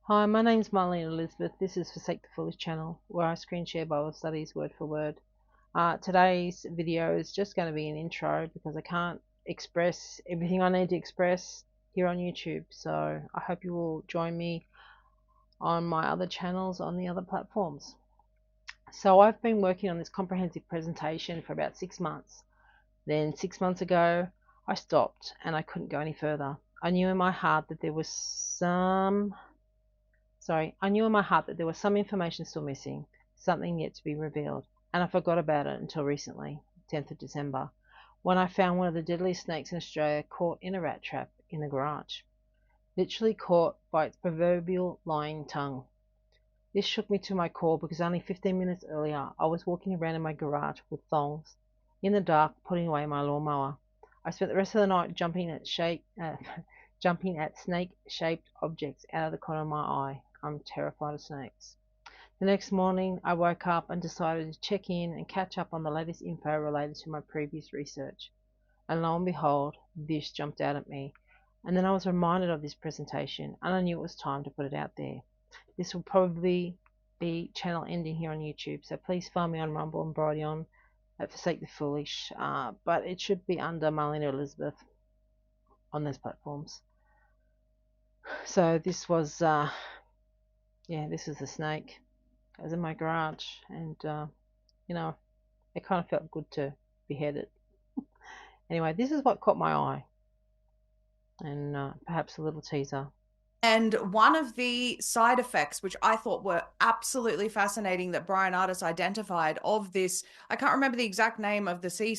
Hi, my name's Marlene Elizabeth. This is Forsake the Foolish channel, where I screen share Bible studies word for word. Today's video is just going to be an intro because I can't express everything I need to express here on YouTube. So I hope you will join me on my other channels on the other platforms. So I've been working on this comprehensive presentation for about 6 months. Then 6 months ago, I stopped and I couldn't go any further. I knew in my heart that there was some information still missing, something yet to be revealed, and I forgot about it until recently, 10th of December, when I found one of the deadliest snakes in Australia caught in a rat trap in the garage, literally caught by its proverbial lying tongue. This shook me to my core because only 15 minutes earlier I was walking around in my garage with thongs, in the dark, putting away my lawnmower. I spent the rest of the night jumping at snake-shaped objects out of the corner of my eye. I'm terrified of snakes. The next morning, I woke up and decided to check in and catch up on the latest info related to my previous research. And lo and behold, this jumped out at me. And then I was reminded of this presentation, and I knew it was time to put it out there. This will probably be channel ending here on YouTube, so please find me on Rumble and Brighteon at Forsake the Foolish, but it should be under Marlene Elizabeth on those platforms. So this was, this is the snake. It was in my garage, and it kind of felt good to behead it. Anyway, this is what caught my eye, and perhaps a little teaser. And one of the side effects, which I thought were absolutely fascinating, that Bryan Ardis identified of this, I can't remember the exact name of the sea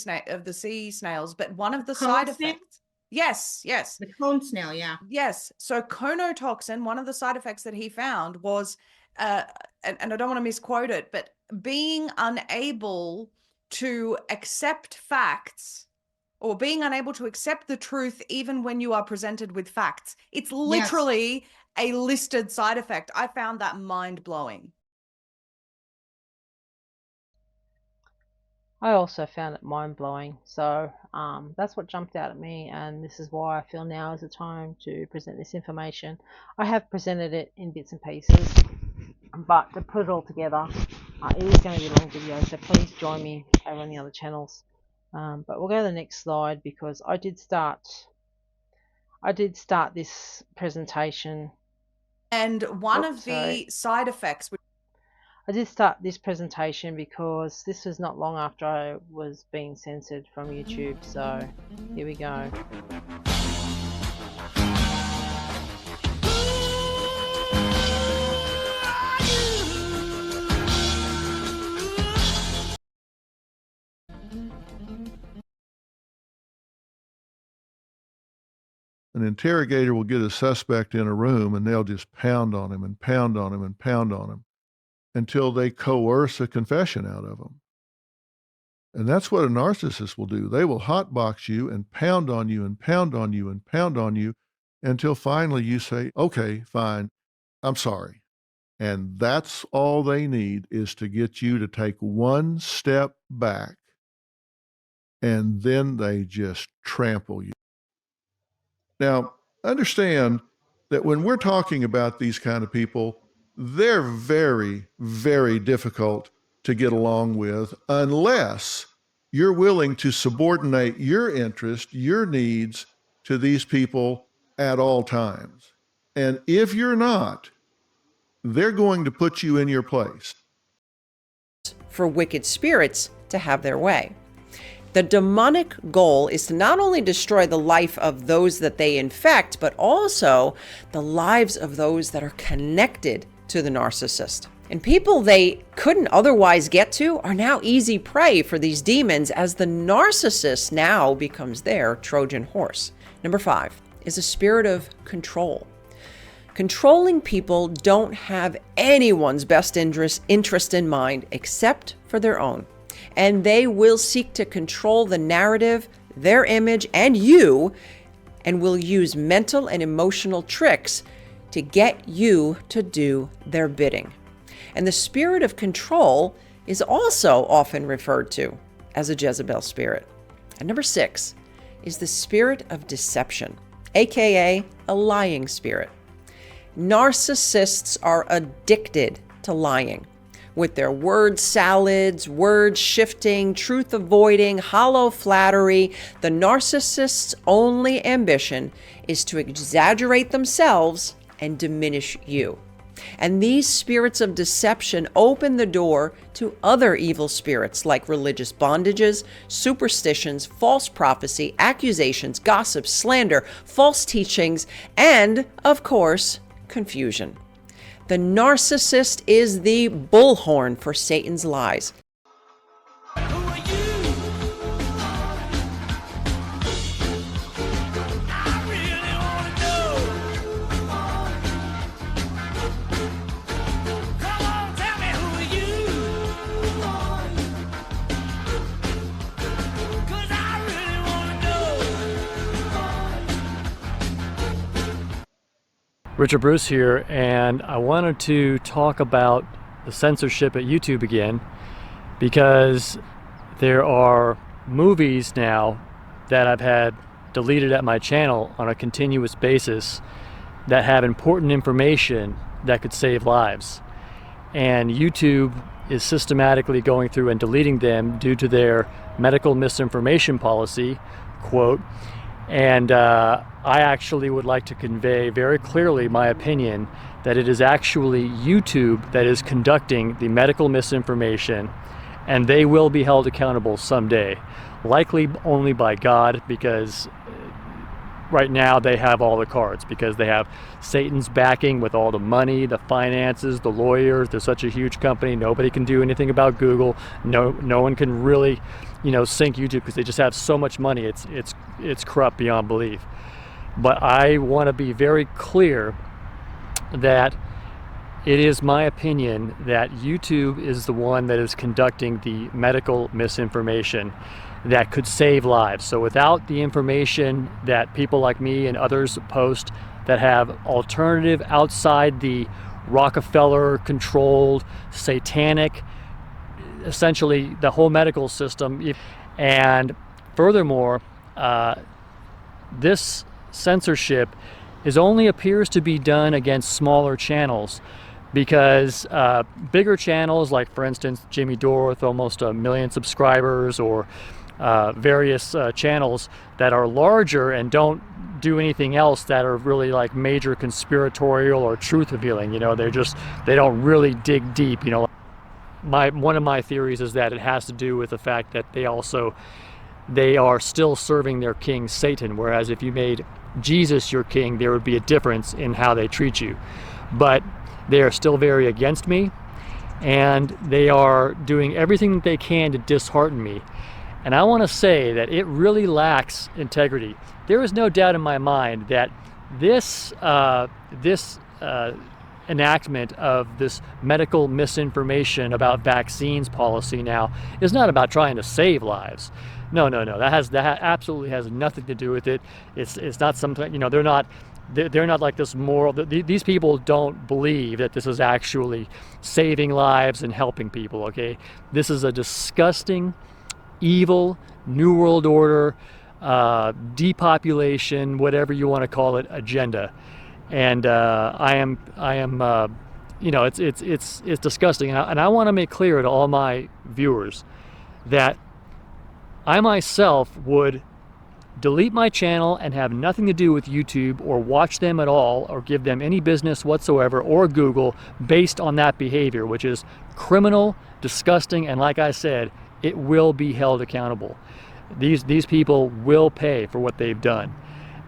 snails, but one of the side effects. Yes. The cone snail, yeah. Yes. So conotoxin, one of the side effects that he found was, and I don't want to misquote it, but being unable to accept facts, or being unable to accept the truth even when you are presented with facts. It's literally a listed side effect. I found that mind-blowing. I also found it mind-blowing, so that's what jumped out at me, and this is why I feel now is the time to present this information. I have presented it in bits and pieces, but to put it all together, it is going to be a long video, so please join me over on the other channels. But we'll go to the next slide because I did start this presentation. And one of the side effects. I did start this presentation because this was not long after I was being censored from YouTube, so here we go. An interrogator will get a suspect in a room and they'll just pound on him and pound on him and pound on him until they coerce a confession out of him. And that's what a narcissist will do. They will hotbox you and pound on you and pound on you and pound on you until finally you say, okay, fine, I'm sorry. And that's all they need, is to get you to take one step back, and then they just trample you. Now, understand that when we're talking about these kind of people, they're very, very difficult to get along with unless you're willing to subordinate your interest, your needs to these people at all times. And if you're not, they're going to put you in your place. For wicked spirits to have their way. The demonic goal is to not only destroy the life of those that they infect, but also the lives of those that are connected to the narcissist. And people they couldn't otherwise get to are now easy prey for these demons, as the narcissist now becomes their Trojan horse. Number 5 is a spirit of control. Controlling people don't have anyone's best interest in mind except for their own. And they will seek to control the narrative, their image, and you, and will use mental and emotional tricks to get you to do their bidding. And the spirit of control is also often referred to as a Jezebel spirit. And number 6 is the spirit of deception, aka a lying spirit. Narcissists are addicted to lying. With their word salads, word shifting, truth avoiding, hollow flattery, the narcissist's only ambition is to exaggerate themselves and diminish you. And these spirits of deception open the door to other evil spirits like religious bondages, superstitions, false prophecy, accusations, gossip, slander, false teachings, and, of course, confusion. The narcissist is the bullhorn for Satan's lies. Richard Bruce here, and I wanted to talk about the censorship at YouTube again, because there are movies now that I've had deleted at my channel on a continuous basis that have important information that could save lives. And YouTube is systematically going through and deleting them due to their medical misinformation policy, quote. And I actually would like to convey very clearly my opinion that it is actually YouTube that is conducting the medical misinformation, and they will be held accountable someday. Likely only by God, because right now they have all the cards, because they have Satan's backing with all the money, the finances, the lawyers. They're such a huge company. Nobody can do anything about Google. No one can really, sink YouTube, because they just have so much money. It's corrupt beyond belief. But I want to be very clear that it is my opinion that YouTube is the one that is conducting the medical misinformation that could save lives. So without the information that people like me and others post that have alternative, outside the Rockefeller controlled, satanic, essentially the whole medical system. And furthermore, this censorship only appears to be done against smaller channels, because bigger channels, like for instance Jimmy Dore with almost 1 million subscribers, or various channels that are larger and don't do anything else that are really like major conspiratorial or truth revealing, they don't really dig deep. One of my theories is that it has to do with the fact that they are still serving their king Satan, whereas if you made Jesus your king, there would be a difference in how they treat you. But they are still very against me, and they are doing everything that they can to dishearten me. And I want to say that it really lacks integrity. There is no doubt in my mind that this enactment of this medical misinformation about vaccines policy now is not about trying to save lives. No. That absolutely has nothing to do with it. It's not something, they're not like this moral. These people don't believe that this is actually saving lives and helping people. Okay, this is a disgusting, evil New World Order, depopulation, whatever you want to call it, agenda. And I am it's disgusting. And I want to make clear to all my viewers that I myself would delete my channel and have nothing to do with YouTube or watch them at all or give them any business whatsoever, or Google, based on that behavior, which is criminal, disgusting, and like I said, it will be held accountable. These people will pay for what they've done.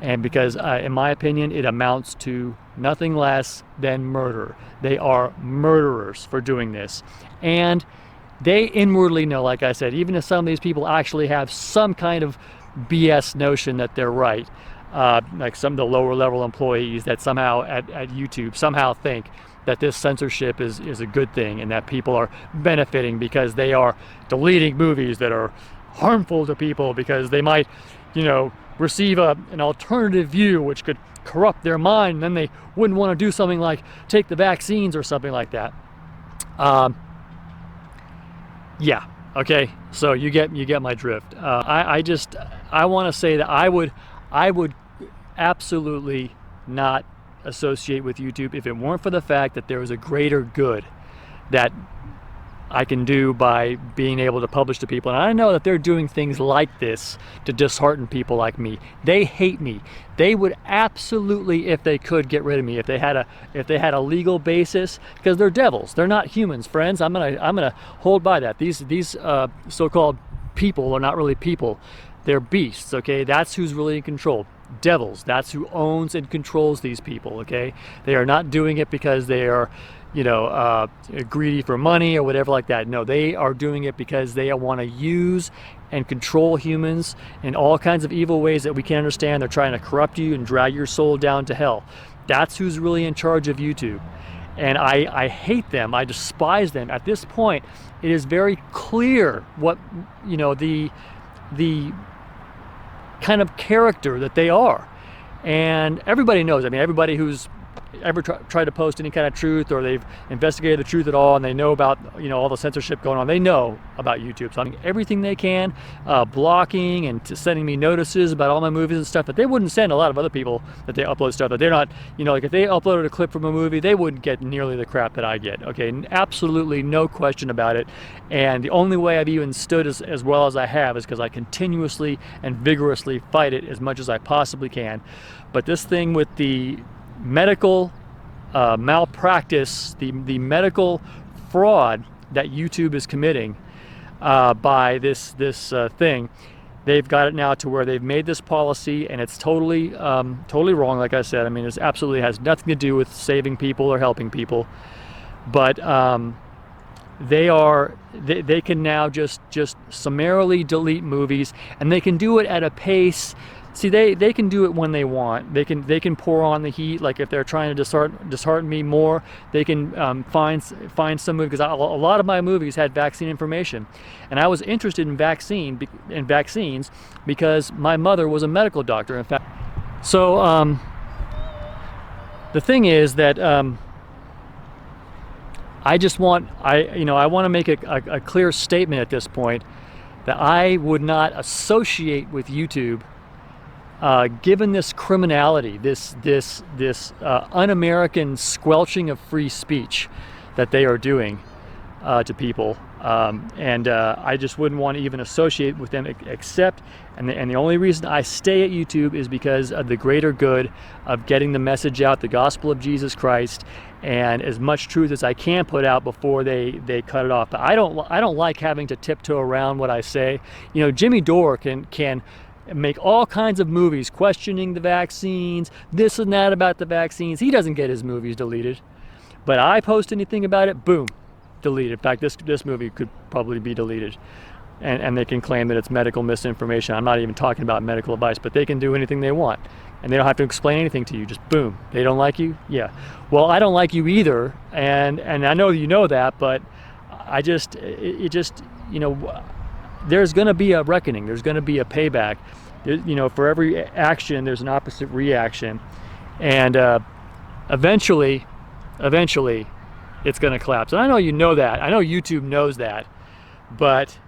And because in my opinion, it amounts to nothing less than murder. They are murderers for doing this. And they inwardly know, like I said, even if some of these people actually have some kind of BS notion that they're right, like some of the lower level employees that somehow at YouTube somehow think that this censorship is a good thing, and that people are benefiting because they are deleting movies that are harmful to people because they might, receive an alternative view which could corrupt their mind, and then they wouldn't want to do something like take the vaccines or something like that. Yeah, okay, so you get my drift. I want to say that I would absolutely not associate with YouTube if it weren't for the fact that there was a greater good that I can do by being able to publish to people. And I know that they're doing things like this to dishearten people like me. They hate me. They would absolutely, if they could, get rid of me if they had a legal basis, because they're devils. They're not humans, friends. I'm gonna hold by that. These so-called people are not really people. They're beasts, okay? That's who's really in control. Devils. That's who owns and controls these people, okay? They are not doing it because they are, greedy for money or whatever like that. No, they are doing it because they want to use and control humans in all kinds of evil ways that we can't understand. They're trying to corrupt you and drag your soul down to hell. That's who's really in charge of YouTube. And I hate them. I despise them. At this point, it is very clear what, the kind of character that they are. And everybody knows. I mean, everybody who's ever tried to post any kind of truth, or they've investigated the truth at all, and they know about all the censorship going on, they know about YouTube. So I'm doing everything they can, blocking and sending me notices about all my movies and stuff that they wouldn't send a lot of other people that they upload stuff that they're not, like if they uploaded a clip from a movie, they wouldn't get nearly the crap that I get. Okay, absolutely no question about it. And the only way I've even stood as well as I have is because I continuously and vigorously fight it as much as I possibly can. But this thing with the medical malpractice, the medical fraud that YouTube is committing by this thing, they've got it now to where they've made this policy, and it's totally wrong. Like I said, I mean, it absolutely has nothing to do with saving people or helping people, but they can now just summarily delete movies, and they can do it at a pace. See, they can do it when they want. They can pour on the heat. Like if they're trying to dishearten me more, they can find some movie, because a lot of my movies had vaccine information, and I was interested in vaccines because my mother was a medical doctor. In fact, so the thing is that I want to make a clear statement at this point that I would not associate with YouTube. Given this criminality, this un-American squelching of free speech that they are doing to people, and I just wouldn't want to even associate with them, except, and the only reason I stay at YouTube is because of the greater good of getting the message out, the gospel of Jesus Christ, and as much truth as I can put out before they cut it off. But I don't like having to tiptoe around what I say. Jimmy Dore can make all kinds of movies questioning the vaccines, this and that about the vaccines. He doesn't get his movies deleted. But I post anything about it, boom, deleted. In fact, this movie could probably be deleted. And they can claim that it's medical misinformation. I'm not even talking about medical advice, but they can do anything they want. And they don't have to explain anything to you, just boom. They don't like you? Yeah. Well, I don't like you either, and I know you know that, but there's going to be a reckoning. There's going to be a payback. For every action, there's an opposite reaction. And eventually, it's going to collapse. And I know you know that. I know YouTube knows that. But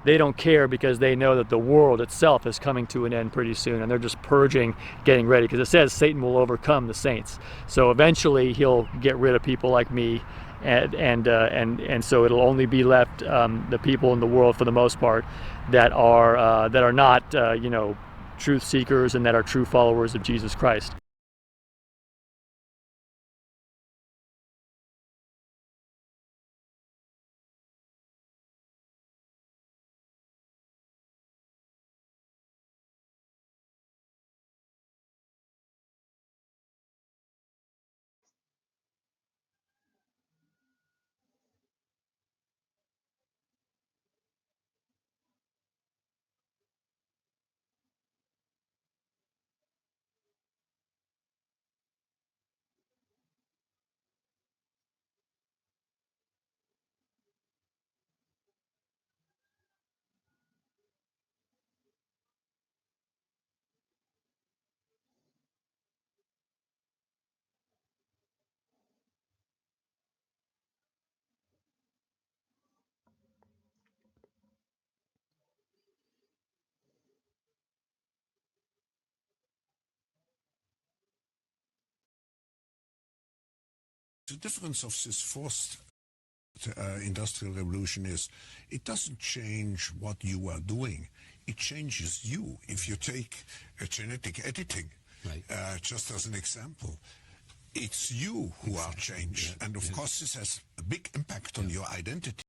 they don't care, because they know that the world itself is coming to an end pretty soon. And they're just purging, getting ready. Because it says Satan will overcome the saints. So eventually, he'll get rid of people like me. And so it'll only be left the people in the world, for the most part, that are not truth seekers and that are true followers of Jesus Christ. The difference of this forced industrial revolution is it doesn't change what you are doing. It changes you. If you take genetic editing, right. Just as an example, it's you who are changed. Yeah, and of course, this has a big impact on your identity.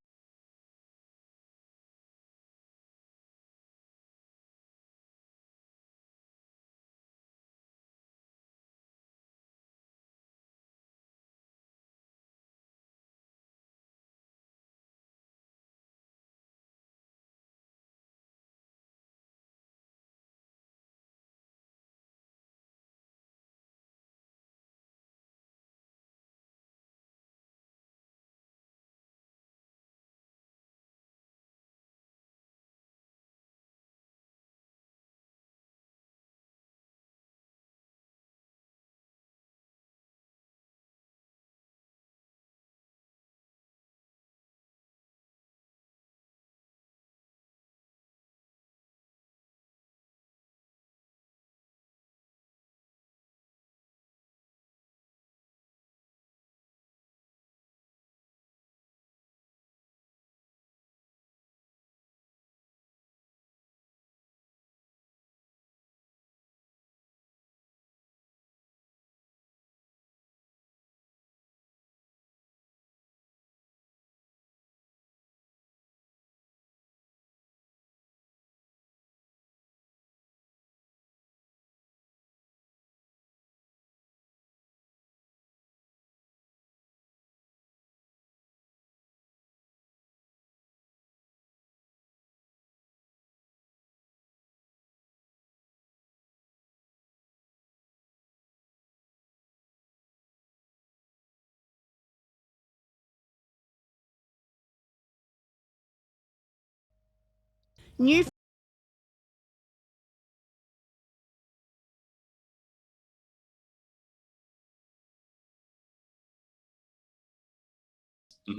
New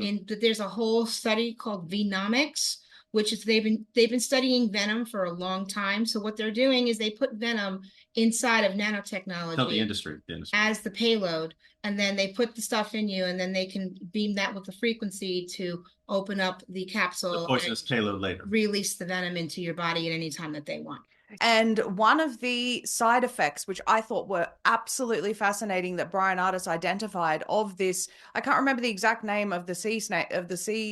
and there's a whole study called Venomics, which is they've been studying venom for a long time. So what they're doing is they put venom inside of nanotechnology. No, the industry. As the payload, and then they put the stuff in you, and then they can beam that with the frequency to open up the capsule, The poisonous payload later. release the venom into your body at any time that they want. And one of the side effects, which I thought were absolutely fascinating, that Bryan Ardis identified of this, I can't remember the exact name of the sea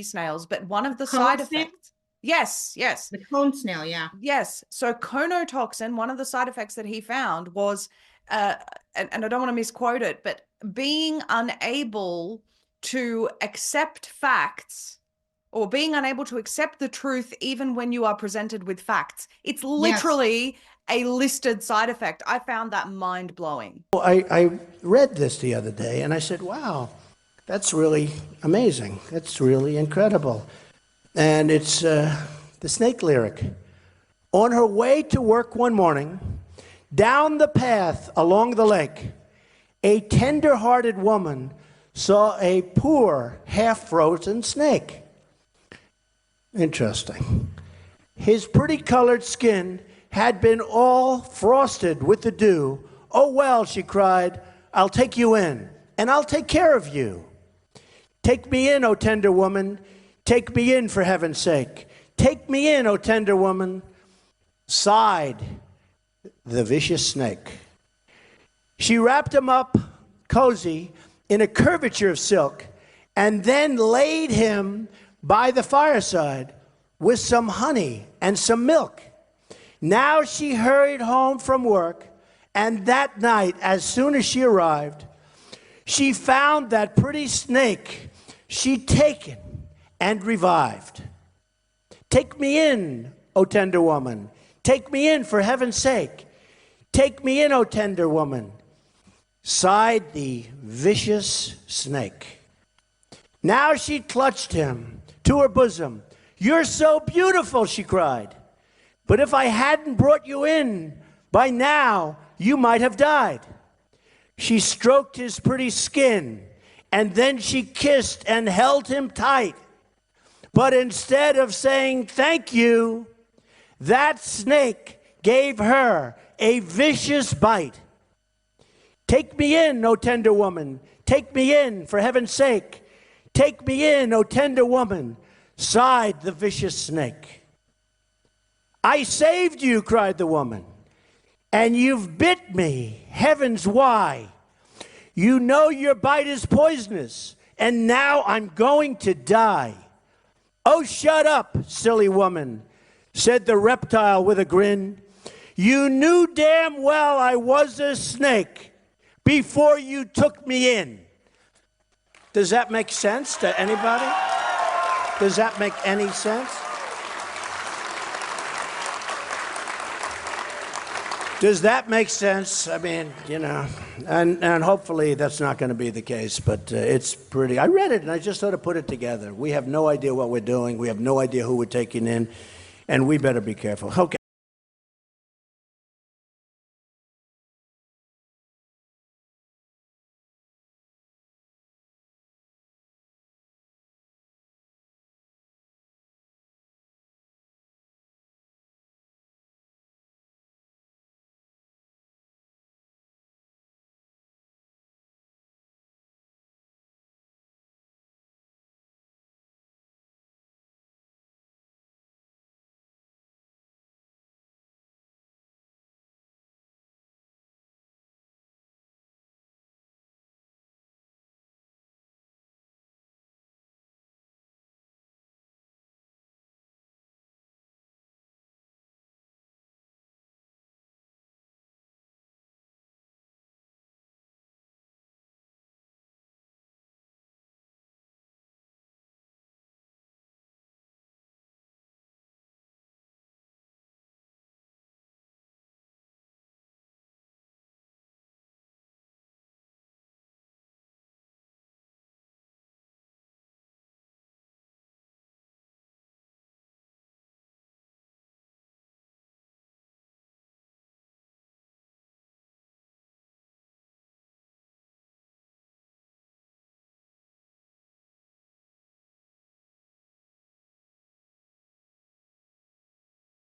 snails, but one of the side effects. Yes. The cone snail, yeah. Yes. So conotoxin, one of the side effects that he found was, and I don't want to misquote it, but being unable to accept facts, or being unable to accept the truth even when you are presented with facts. It's literally a listed side effect. I found that mind-blowing. Well, I read this the other day, and I said, wow, that's really amazing. That's really incredible. And it's the snake lyric. On her way to work one morning, down the path along the lake, a tender-hearted woman saw a poor, half-frozen snake. Interesting. His pretty colored skin had been all frosted with the dew. Oh, well, she cried, I'll take you in, and I'll take care of you. Take me in, O tender woman. Take me in, for heaven's sake. Take me in, O tender woman. Sighed the vicious snake. She wrapped him up cozy in a curvature of silk, and then laid him by the fireside with some honey and some milk. Now she hurried home from work, and that night, as soon as she arrived, she found that pretty snake she'd taken and revived. Take me in, O tender woman. Take me in, for heaven's sake. Take me in, O tender woman, sighed the vicious snake. Now she clutched him to her bosom. You're so beautiful, she cried. But if I hadn't brought you in, by now you might have died. She stroked his pretty skin, and then she kissed and held him tight. But instead of saying thank you, that snake gave her a vicious bite. Take me in, O tender woman. Take me in, for heaven's sake. Take me in, O tender woman, sighed the vicious snake. I saved you, cried the woman, and you've bit me. Heavens, why? You know your bite is poisonous, and now I'm going to die. Oh, shut up, silly woman, said the reptile with a grin. You knew damn well I was a snake before you took me in. Does that make sense to anybody? Does that make any sense? Does that make sense? I mean, you know, and hopefully that's not going to be the case, but it's pretty. I read it and I just sort of put it together. We have no idea what we're doing. We have no idea who we're taking in, and we better be careful. Okay.